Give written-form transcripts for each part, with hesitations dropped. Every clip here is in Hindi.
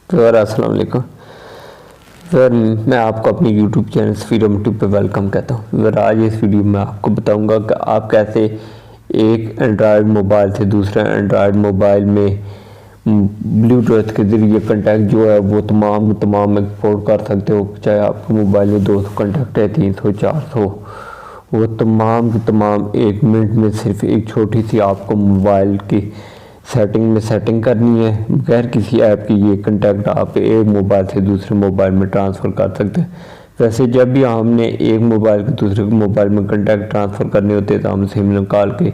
सर अस्सलाम वालेकुम सर, मैं आपको अपनी यूट्यूब चैनल फ्रीडम यूट्यूब पे वेलकम कहता हूँ। सर आज इस वीडियो में आपको बताऊंगा कि आप कैसे एक एंड्रॉयड मोबाइल से दूसरे एंड्रॉयड मोबाइल में ब्लूटूथ के ज़रिए कंटेक्ट जो है वो तमाम एक्सपोर्ट कर सकते हो। चाहे आपके मोबाइल में 200 कंटेक्ट है, 300, 400, वो तमाम के तमाम 1 मिनट में सिर्फ एक छोटी सी आपको मोबाइल की सेटिंग करनी है। बगैर किसी ऐप की ये कंटेक्ट आप एक मोबाइल से दूसरे मोबाइल में ट्रांसफ़र कर सकते हैं। वैसे जब भी हमने एक मोबाइल के दूसरे मोबाइल में कंटेक्ट ट्रांसफ़र करने होते हैं तो हम सिम निकाल के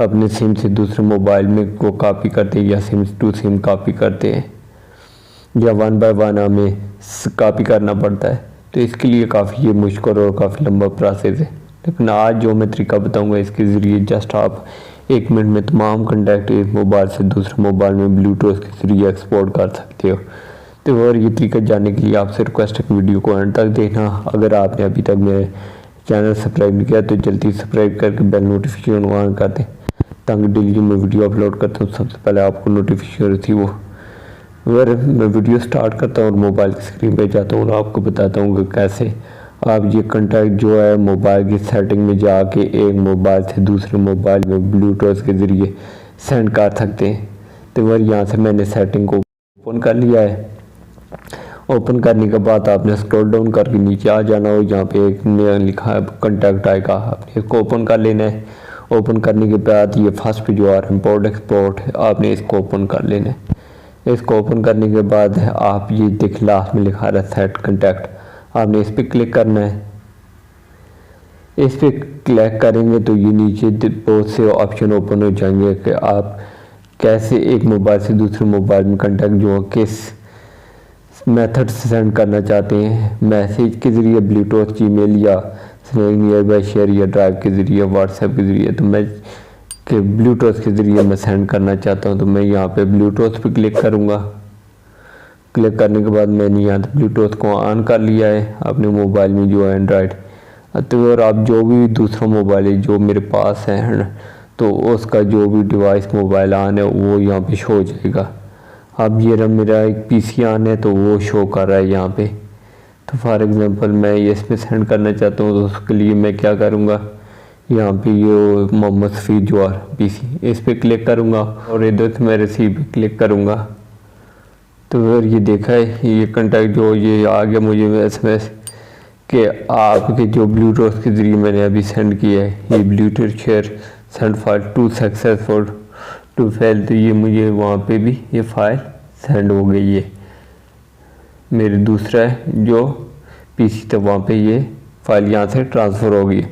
अपने सिम से दूसरे मोबाइल में को कॉपी करते हैं या सिम टू सिम कॉपी करते हैं, या 1 बाय 1 हमें कॉपी करना पड़ता है। तो इसके लिए काफ़ी ये मुश्किल और काफ़ी लंबा प्रोसेस है। लेकिन आज जो मैं तरीका बताऊँगा इसके ज़रिए जस्ट आप 1 मिनट में तमाम कंटेक्ट एक मोबाइल से दूसरे मोबाइल में ब्लूटूथ के जरिए एक्सपोर्ट कर सकते हो। तो और ये तरीका जानने के लिए आपसे रिक्वेस्ट है कि वीडियो को अंत तक देखना। अगर आपने अभी तक मेरे चैनल सब्सक्राइब नहीं किया तो जल्दी सब्सक्राइब करके बेल नोटिफिकेशन ऑन कर दें, ताकि डेली जो मैं वीडियो अपलोड करता हूँ सबसे पहले आपको नोटिफिकेशन रिसीव हो। अगर मैं वीडियो स्टार्ट करता हूँ और मोबाइल की स्क्रीन पर जाता हूँ और आपको बताता हूँ कि कैसे आप ये कंटेक्ट जो है मोबाइल की सेटिंग में जाके एक मोबाइल से दूसरे मोबाइल में ब्लूटूथ के ज़रिए सेंड कर सकते हैं। तो वह यहाँ से मैंने सेटिंग को ओपन कर लिया है। ओपन करने के बाद आपने स्क्रॉल डाउन करके नीचे आ जाना हो, यहाँ पे एक नया लिखा है कंटेक्ट आएगा, आपने इसको ओपन कर लेना है। ओपन करने के बाद ये फर्स्ट पे जो आ रहा है इम्पोर्ट एक्सपोर्ट, आपने इसको ओपन कर लेना है। इसको ओपन करने के बाद आप ये देख लास्ट में लिखा रहा है सेट कंटेक्ट, आपने इस पर क्लिक करना है। इस पर क्लिक करेंगे तो ये नीचे बहुत से ऑप्शन ओपन हो जाएंगे कि आप कैसे एक मोबाइल से दूसरे मोबाइल में कंटेक्ट जो किस मेथड से सेंड करना चाहते हैं, मैसेज के ज़रिए, ब्लूटूथ, जीमेल या नियर बाय शेयर या ड्राइव के ज़रिए, व्हाट्सएप के ज़रिए। तो मैं कि ब्लूटूथ के ज़रिए मैं सेंड करना चाहता हूँ तो मैं यहाँ पे ब्लूटूथ पे क्लिक करूँगा। क्लिक करने के बाद मैंने यहाँ ब्लूटूथ को ऑन कर लिया है अपने मोबाइल में जो है एंड्रॉयड। तो और आप जो भी दूसरा मोबाइल है जो मेरे पास है तो उसका जो भी डिवाइस मोबाइल ऑन है वो यहाँ पे शो हो जाएगा। अब ये रहा मेरा एक पीसी ऑन है तो वो शो कर रहा है यहाँ पे। तो फॉर एग्जांपल मैं इसमें सेंड करना चाहता हूँ तो उसके लिए मैं क्या करूँगा, यहाँ पे ये मोहम्मद सफ़ीद जवार पीसी, इस पर क्लिक करूँगा और इधर से मैं रिसीव पे क्लिक करूँगा। तो फिर ये देखा है ये कंटेक्ट जो ये आ गया मुझे SMS कि आपके जो ब्लूटूथ के ज़रिए मैंने अभी सेंड किया है ये Bluetooth share send file to successful to fail. तो ये मुझे वहाँ पे भी ये फाइल सेंड हो गई है। मेरे दूसरा जो पीसी था वहाँ पे ये फाइल यहाँ से ट्रांसफ़र हो गई।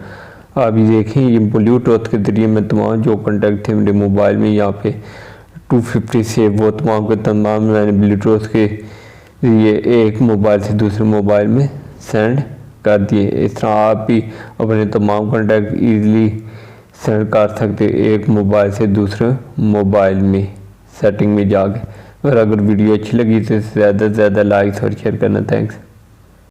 आप ये देखें ये ब्लूटूथ के ज़रिए मैं तमाम जो कंटेक्ट थे मेरे मोबाइल में यहाँ पे 250 से वो तमाम के तमाम मैंने ब्लूटूथ के लिए एक मोबाइल से दूसरे मोबाइल में सेंड कर दिए। इस तरह आप भी अपने तमाम कॉन्टैक्ट इजीली सेंड कर सकते एक मोबाइल से दूसरे मोबाइल में सेटिंग में जाके। और अगर वीडियो अच्छी लगी तो ज़्यादा से ज़्यादा लाइक और शेयर करना। थैंक्स।